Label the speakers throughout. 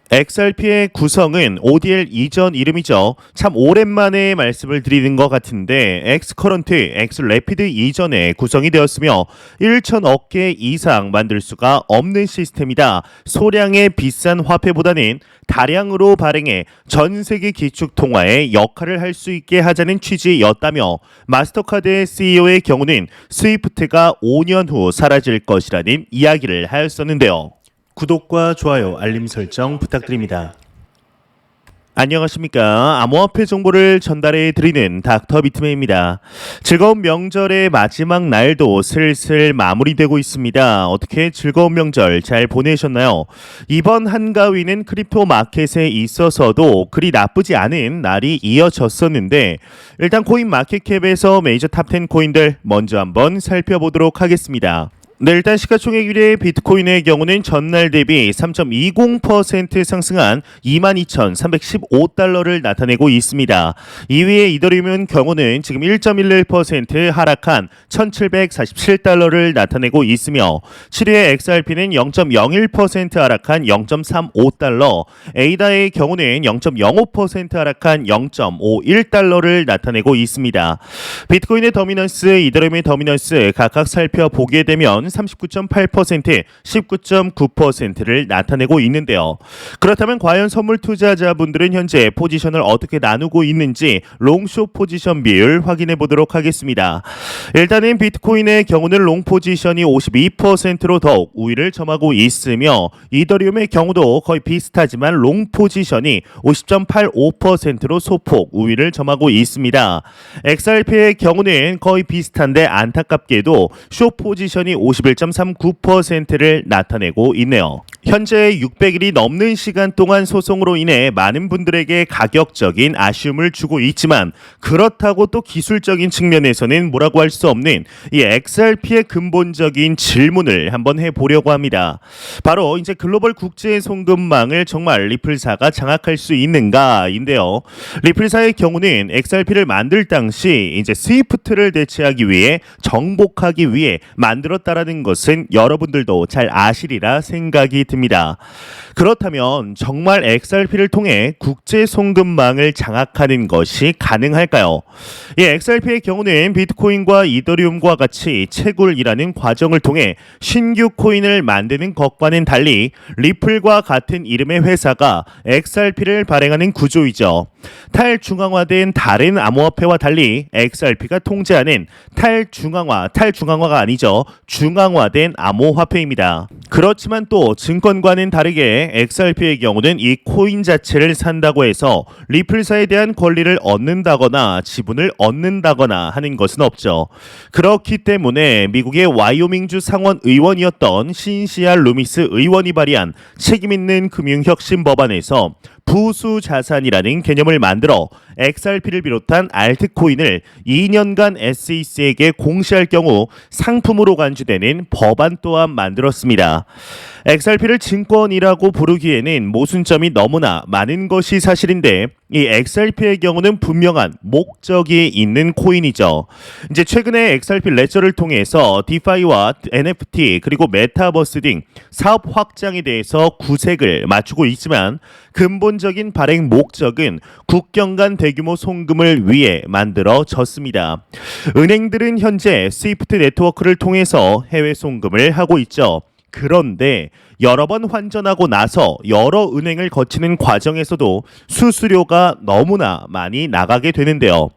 Speaker 1: XRP의 구성은 ODL 이전 이름이죠. 참 오랜만에 말씀을 드리는 것 같은데 엑스커런트, 엑스래피드 이전에 구성이 되었으며 1천억 개 이상 만들 수가 없는 시스템이다. 소량의 비싼 화폐보다는 다량으로 발행해 전 세계 기축 통화의 역할을 할 수 있게 하자는 취지였다며 마스터카드의 CEO의 경우는 스위프트가 5년 후 사라질 것이라는 이야기를 하였었는데요. 구독과 좋아요, 알림 설정 부탁드립니다. 안녕하십니까. 암호화폐 정보를 전달해 드리는 닥터 비트맨입니다. 즐거운 명절의 마지막 날도 슬슬 마무리되고 있습니다. 어떻게 즐거운 명절 잘 보내셨나요? 이번 한가위는 크립토 마켓에 있어서도 그리 나쁘지 않은 날이 이어졌었는데 일단 코인 마켓캡에서 메이저 탑10 코인들 먼저 한번 살펴보도록 하겠습니다. 네, 일단 시가총액 1위의 비트코인의 경우는 전날 대비 3.20% 상승한 22,315달러를 나타내고 있습니다. 2위의 이더리움의 경우는 지금 1.11% 하락한 1,747달러를 나타내고 있으며 7위의 XRP는 0.01% 하락한 0.35달러, 에이다의 경우는 0.05% 하락한 0.51달러를 나타내고 있습니다. 비트코인의 더미넌스, 이더리움의 더미넌스 각각 살펴보게 되면 39.8%, 19.9%를 나타내고 있는데요. 그렇다면 과연 선물 투자자분들은 현재 포지션을 어떻게 나누고 있는지 롱숏 포지션 비율 확인해 보도록 하겠습니다. 일단은 비트코인의 경우는 롱 포지션이 52%로 더욱 우위를 점하고 있으며 이더리움의 경우도 거의 비슷하지만 롱 포지션이 50.85%로 소폭 우위를 점하고 있습니다. XRP의 경우는 거의 비슷한데 안타깝게도 숏 포지션이 51.39%를 나타내고 있네요. 현재 600일이 넘는 시간 동안 소송으로 인해 많은 분들에게 가격적인 아쉬움을 주고 있지만 그렇다고 또 기술적인 측면에서는 뭐라고 할 수 없는 이 XRP의 근본적인 질문을 한번 해보려고 합니다. 바로 이제 글로벌 국제 송금망을 정말 리플사가 장악할 수 있는가인데요. 리플사의 경우는 XRP를 만들 당시 이제 스위프트를 대체하기 위해 정복하기 위해 만들었다라는 것은 여러분들도 잘 아시리라 생각이 듭니다. 그렇다면 정말 XRP를 통해 국제 송금망을 장악하는 것이 가능할까요? 이 XRP의 경우는 비트코인과 이더리움과 같이 채굴이라는 과정을 통해 신규 코인을 만드는 것과는 달리 리플과 같은 이름의 회사가 XRP를 발행하는 구조이죠. 탈중앙화된 다른 암호화폐와 달리 XRP가 통제하는 탈중앙화가 아니죠. 중앙화된 암호화폐입니다. 그렇지만 또 증권과는 다르게 XRP의 경우는 이 코인 자체를 산다고 해서 리플사에 대한 권리를 얻는다거나 지분을 얻는다거나 하는 것은 없죠. 그렇기 때문에 미국의 와이오밍주 상원 의원이었던 신시아 루미스 의원이 발의한 책임있는 금융혁신 법안에서 부수 자산이라는 개념을 만들어 XRP를 비롯한 알트코인을 2년간 SEC에게 공시할 경우 상품으로 간주되는 법안 또한 만들었습니다. XRP를 증권이라고 부르기에는 모순점이 너무나 많은 것이 사실인데 이 XRP의 경우는 분명한 목적이 있는 코인이죠. 이제 최근에 XRP 레저를 통해서 디파이와 NFT 그리고 메타버스 등 사업 확장에 대해서 구색을 맞추고 있지만 근본적인 발행 목적은 국경 간 대규모 송금을 위해 만들어졌습니다. 은행들은 현재 스위프트 네트워크를 통해서 해외 송금을 하고 있죠. 그런데 여러 번 환전하고 나서 여러 은행을 거치는 과정에서도 수수료가 너무나 많이 나가게 되는데요.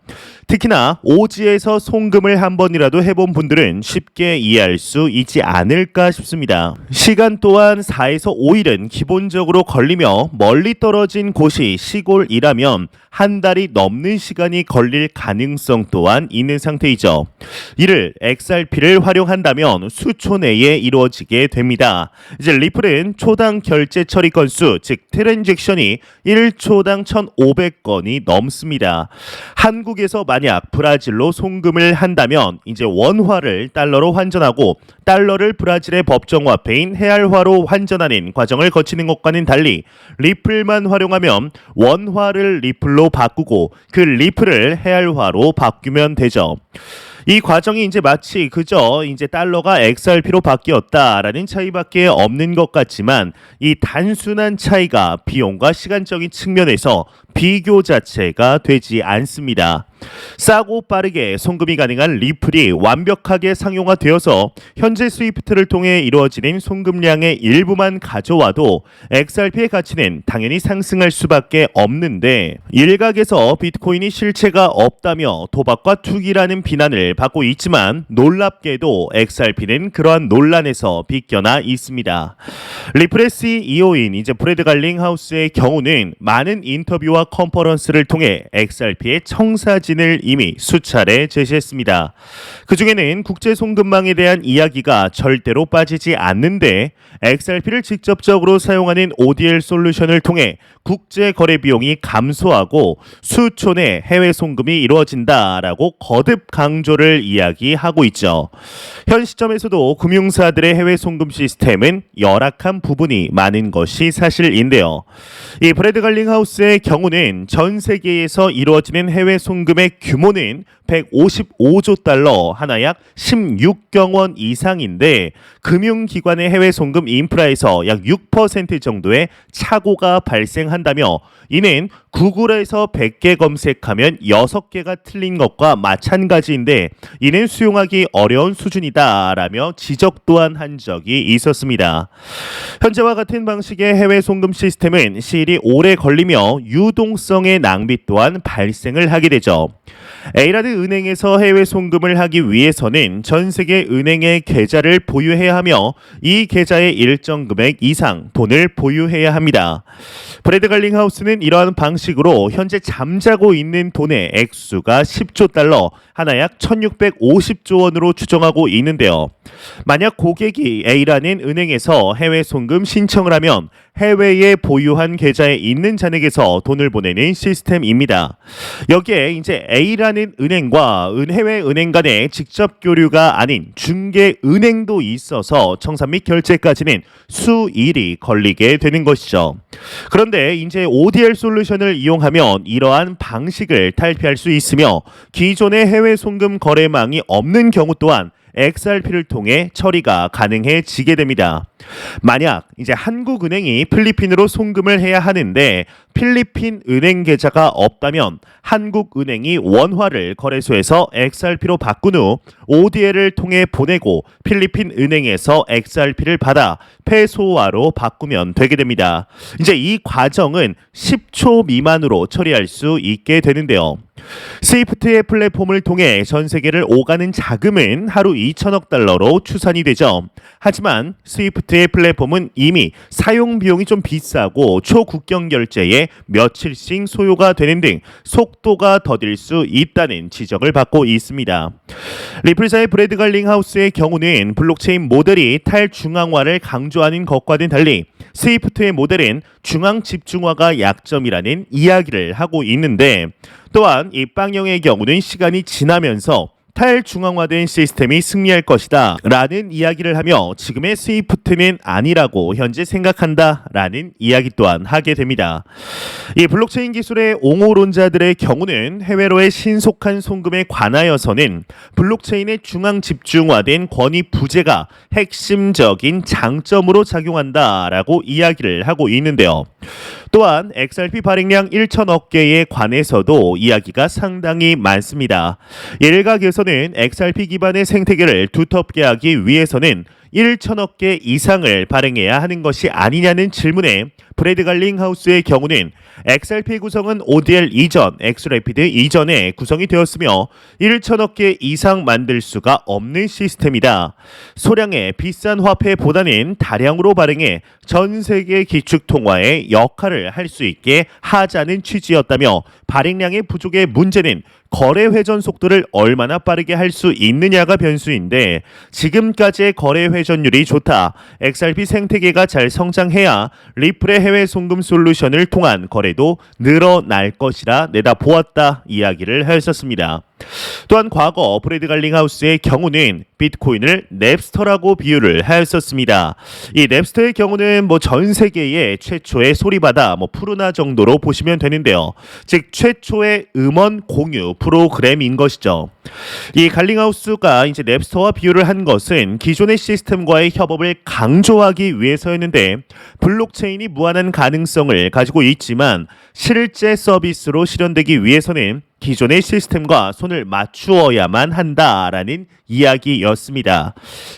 Speaker 1: 특히나 오지에서 송금을 한 번이라도 해본 분들은 쉽게 이해할 수 있지 않을까 싶습니다. 시간 또한 4에서 5일은 기본적으로 걸리며 멀리 떨어진 곳이 시골이라면 한 달이 넘는 시간이 걸릴 가능성 또한 있는 상태이죠. 이를 XRP를 활용한다면 수초 내에 이루어지게 됩니다. 이제 리플은 초당 결제 처리 건수, 즉 트랜잭션이 1초당 1,500건이 넘습니다. 한국에서 만약 브라질로 송금을 한다면 이제 원화를 달러로 환전하고 달러를 브라질의 법정화폐인 헤알화로 환전하는 과정을 거치는 것과는 달리 리플만 활용하면 원화를 리플로 바꾸고 그 리플을 헤알화로 바꾸면 되죠. 이 과정이 이제 마치 그저 이제 달러가 XRP로 바뀌었다라는 차이밖에 없는 것 같지만 이 단순한 차이가 비용과 시간적인 측면에서 비교 자체가 되지 않습니다. 싸고 빠르게 송금이 가능한 리플이 완벽하게 상용화되어서 현재 스위프트를 통해 이루어지는 송금량의 일부만 가져와도 XRP의 가치는 당연히 상승할 수밖에 없는데 일각에서 비트코인이 실체가 없다며 도박과 투기라는 비난을 받고 있지만 놀랍게도 XRP는 그러한 논란에서 비껴나 있습니다. 리플의 CEO인 이제 브래드 갈링하우스의 경우는 많은 인터뷰와 컨퍼런스를 통해 XRP의 청사진을 이미 수차례 제시했습니다. 그중에는 국제 송금망에 대한 이야기가 절대로 빠지지 않는데 XRP를 직접적으로 사용하는 ODL 솔루션을 통해 국제 거래 비용이 감소하고 수촌의 해외 송금이 이루어진다라고 거듭 강조를 이야기하고 있죠. 현 시점에서도 금융사들의 해외 송금 시스템은 열악한 부분이 많은 것이 사실인데요. 이 브래드 갈링하우스의 경우는 전 세계에서 이루어지는 해외 송금의 규모는 155조 달러, 하나 약 16경 원 이상인데 금융기관의 해외 송금 인프라에서 약 6% 정도의 착오가 발생한다며 이는 구글에서 100개 검색하면 6개가 틀린 것과 마찬가지인데 이는 수용하기 어려운 수준이다라며 지적 또한 한 적이 있었습니다. 현재와 같은 방식의 해외 송금 시스템은 시일이 오래 걸리며 유동성의 낭비 또한 발생을 하게 되죠. A라는 은행에서 해외 송금을 하기 위해서는 전 세계 은행의 계좌를 보유해야 하며 이 계좌의 일정 금액 이상 돈을 보유해야 합니다. 브래드 갈링하우스는 이러한 방식으로 현재 잠자고 있는 돈의 액수가 10조 달러, 하나 약 1650조 원으로 추정하고 있는데요. 만약 고객이 A라는 은행에서 해외 송금 신청을 하면 해외에 보유한 계좌에 있는 잔액에서 돈을 보내는 시스템입니다. 여기에 이제 A라는 은행과 해외 은행 간의 직접 교류가 아닌 중개 은행도 있어서 청산 및 결제까지는 수일이 걸리게 되는 것이죠. 그런데 이제 ODL 솔루션을 이용하면 이러한 방식을 탈피할 수 있으며 기존의 해외 송금 거래망이 없는 경우 또한 XRP를 통해 처리가 가능해지게 됩니다. 만약 이제 한국은행이 필리핀으로 송금을 해야 하는데 필리핀 은행 계좌가 없다면 한국은행이 원화를 거래소에서 XRP로 바꾼 후 ODL을 통해 보내고 필리핀 은행에서 XRP를 받아 페소화로 바꾸면 되게 됩니다. 이제 이 과정은 10초 미만으로 처리할 수 있게 되는데요. 스위프트의 플랫폼을 통해 전 세계를 오가는 자금은 하루 2천억 달러로 추산이 되죠. 하지만 스위프트의 플랫폼은 이미 사용 비용이 좀 비싸고 초국경 결제에 며칠씩 소요가 되는 등 속도가 더딜 수 있다는 지적을 받고 있습니다. 리플사의 브래드 갈링하우스의 경우는 블록체인 모델이 탈중앙화를 강조하는 것과는 달리 스위프트의 모델은 중앙 집중화가 약점이라는 이야기를 하고 있는데 또한 이 빵영의 경우는 시간이 지나면서 탈중앙화된 시스템이 승리할 것이다 라는 이야기를 하며 지금의 스위프트는 아니라고 현재 생각한다 라는 이야기 또한 하게 됩니다. 이 블록체인 기술의 옹호론자들의 경우는 해외로의 신속한 송금에 관하여서는 블록체인의 중앙 집중화된 권위 부재가 핵심적인 장점으로 작용한다 라고 이야기를 하고 있는데요. 또한 XRP 발행량 1천억 개에 관해서도 이야기가 상당히 많습니다. 일각에서는 XRP 기반의 생태계를 두텁게 하기 위해서는 1천억 개 이상을 발행해야 하는 것이 아니냐는 질문에 브래드 갈링하우스의 경우는 XRP 구성은 ODL 이전, 엑스래피드 이전에 구성이 되었으며 1천억 개 이상 만들 수가 없는 시스템이다. 소량의 비싼 화폐보다는 다량으로 발행해 전 세계 기축 통화의 역할을 할 수 있게 하자는 취지였다며 발행량의 부족의 문제는 거래 회전 속도를 얼마나 빠르게 할 수 있느냐가 변수인데 지금까지의 거래 회전율이 좋다. XRP 생태계가 잘 성장해야 리플의 해외 송금 솔루션을 통한 거래도 늘어날 것이라 내다보았다 이야기를 하셨습니다. 또한 과거 브래드 갈링하우스의 경우는 비트코인을 넵스터라고 비유를 하였었습니다. 이 넵스터의 경우는 전 세계의 최초의 소리바다 푸르나 정도로 보시면 되는데요. 즉 최초의 음원 공유 프로그램인 것이죠. 이 갈링하우스가 이제 넵스터와 비유를 한 것은 기존의 시스템과의 협업을 강조하기 위해서였는데, 블록체인이 무한한 가능성을 가지고 있지만 실제 서비스로 실현되기 위해서는 기존의 시스템과 손을 맞추어야만 한다라는 이야기였습니다.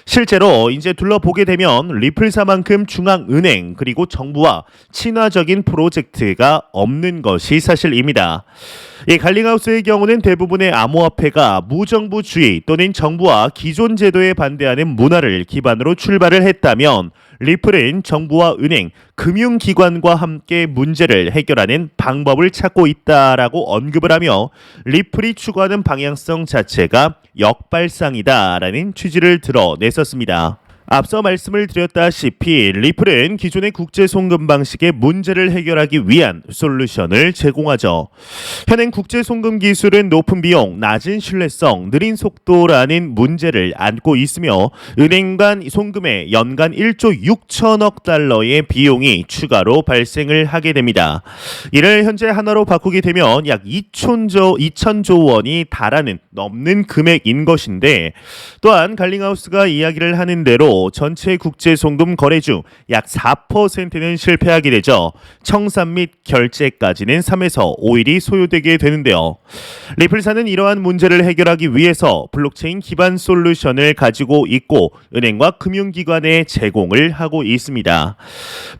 Speaker 1: 실제로 이제 둘러보게 되면 리플사만큼 중앙은행 그리고 정부와 친화적인 프로젝트가 없는 것이 사실입니다. 이 갈링하우스의 경우는 대부분의 암호화폐가 무정부주의 또는 정부와 기존 제도에 반대하는 문화를 기반으로 출발을 했다면, 리플은 정부와 은행, 금융기관과 함께 문제를 해결하는 방법을 찾고 있다라고 언급을 하며, 리플이 추구하는 방향성 자체가 역발상이다라는 취지를 드러냈었습니다. 앞서 말씀을 드렸다시피 리플은 기존의 국제 송금 방식의 문제를 해결하기 위한 솔루션을 제공하죠. 현행 국제 송금 기술은 높은 비용, 낮은 신뢰성, 느린 속도라는 문제를 안고 있으며, 은행 간 송금에 연간 1조 6천억 달러의 비용이 추가로 발생을 하게 됩니다. 이를 현재 하나로 바꾸게 되면 약 2천조 원이 넘는 금액인 것인데, 또한 갈링하우스가 이야기를 하는 대로 전체 국제 송금 거래 중 약 4%는 실패하게 되죠. 청산 및 결제까지는 3에서 5일이 소요되게 되는데요. 리플사는 이러한 문제를 해결하기 위해서 블록체인 기반 솔루션을 가지고 있고, 은행과 금융기관에 제공을 하고 있습니다.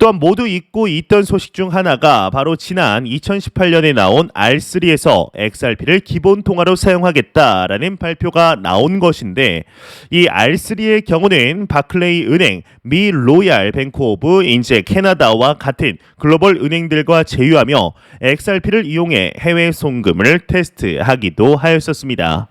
Speaker 1: 또한 모두 잊고 있던 소식 중 하나가 바로 지난 2018년에 나온 R3에서 XRP를 기본 통화로 사용하겠다라는 발표가 나온 것인데, 이 R3의 경우는 바클레이 은행, 미 로얄 뱅크 오브 이제 캐나다와 같은 글로벌 은행들과 제휴하며 XRP를 이용해 해외 송금을 테스트하기도 하였었습니다.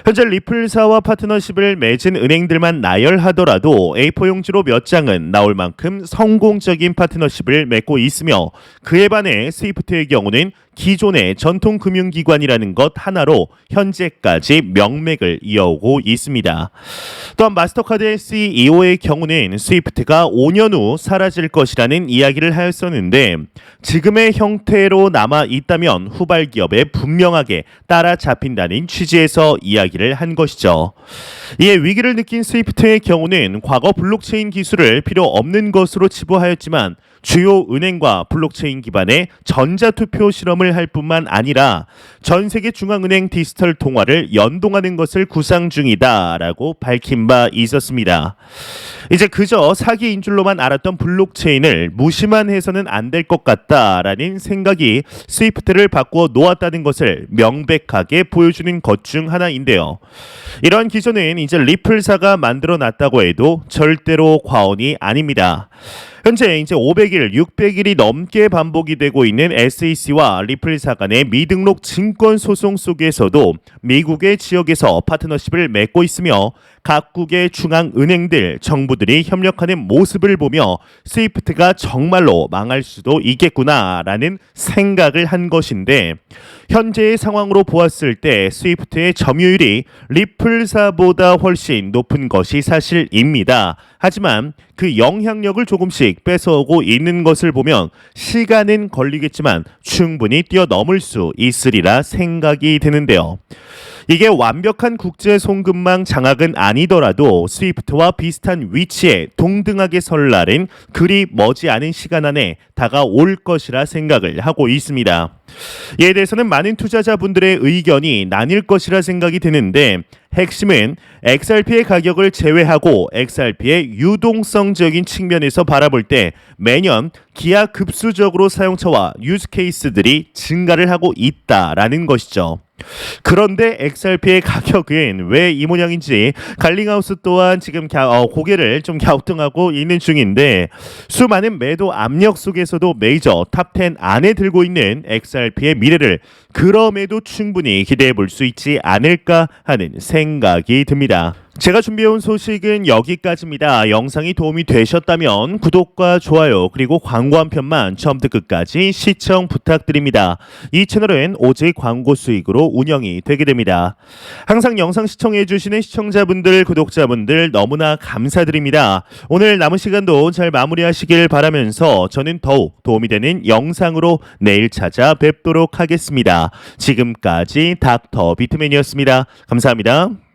Speaker 1: 현재 리플사와 파트너십을 맺은 은행들만 나열하더라도 A4 용지로 몇 장은 나올 만큼 성공적인 파트너십을 맺고 있으며, 그에 반해 스위프트의 경우는 기존의 전통 금융기관이라는 것 하나로 현재까지 명맥을 이어오고 있습니다. 또한 마스터카드의 CEO의 경우는 스위프트가 5년 후 사라질 것이라는 이야기를 하였었는데, 지금의 형태로 남아 있다면 후발 기업에 분명하게 따라잡힌다는 취지에서 이야기를 한 것이죠. 이에 위기를 느낀 스위프트의 경우는 과거 블록체인 기술을 필요 없는 것으로 치부하였지만, 주요 은행과 블록체인 기반의 전자투표 실험을 할 뿐만 아니라 전 세계 중앙은행 디지털 통화를 연동하는 것을 구상 중이다라고 밝힌 바 있었습니다. 이제 그저 사기인 줄로만 알았던 블록체인을 무시만 해서는 안 될 것 같다라는 생각이 스위프트를 바꾸어 놓았다는 것을 명백하게 보여주는 것 중 하나인데요. 이러한 기조는 이제 리플사가 만들어 놨다고 해도 절대로 과언이 아닙니다. 현재 이제 500일, 600일이 넘게 반복이 되고 있는 SEC와 리플사 간의 미등록 증권 소송 속에서도 미국의 지역에서 파트너십을 맺고 있으며, 각국의 중앙은행들, 정부들이 협력하는 모습을 보며 스위프트가 정말로 망할 수도 있겠구나라는 생각을 한 것인데, 현재의 상황으로 보았을 때 스위프트의 점유율이 리플사보다 훨씬 높은 것이 사실입니다. 하지만 그 영향력을 조금씩 뺏어오고 있는 것을 보면 시간은 걸리겠지만 충분히 뛰어넘을 수 있으리라 생각이 드는데요. 이게 완벽한 국제 송금망 장악은 아니더라도 스위프트와 비슷한 위치에 동등하게 설 날은 그리 머지 않은 시간 안에 다가올 것이라 생각을 하고 있습니다. 이에 대해서는 많은 투자자분들의 의견이 나뉠 것이라 생각이 드는데, 핵심은 XRP의 가격을 제외하고 XRP의 유동성적인 측면에서 바라볼 때 매년 기하급수적으로 사용처와 유즈 케이스들이 증가를 하고 있다라는 것이죠. 그런데 XRP의 가격은 왜 이 모양인지 갈링하우스 또한 지금 고개를 좀 갸우뚱하고 있는 중인데, 수많은 매도 압력 속에서도 메이저 탑10 안에 들고 있는 XRP의 미래를 그럼에도 충분히 기대해 볼 수 있지 않을까 하는 생각이 듭니다. 제가 준비해온 소식은 여기까지입니다. 영상이 도움이 되셨다면 구독과 좋아요 그리고 광고 한 편만 처음부터 끝까지 시청 부탁드립니다. 이 채널은 오직 광고 수익으로 운영이 되게 됩니다. 항상 영상 시청해주시는 시청자분들, 구독자분들 너무나 감사드립니다. 오늘 남은 시간도 잘 마무리하시길 바라면서 저는 더욱 도움이 되는 영상으로 내일 찾아뵙도록 하겠습니다. 지금까지 닥터 비트맨이었습니다. 감사합니다.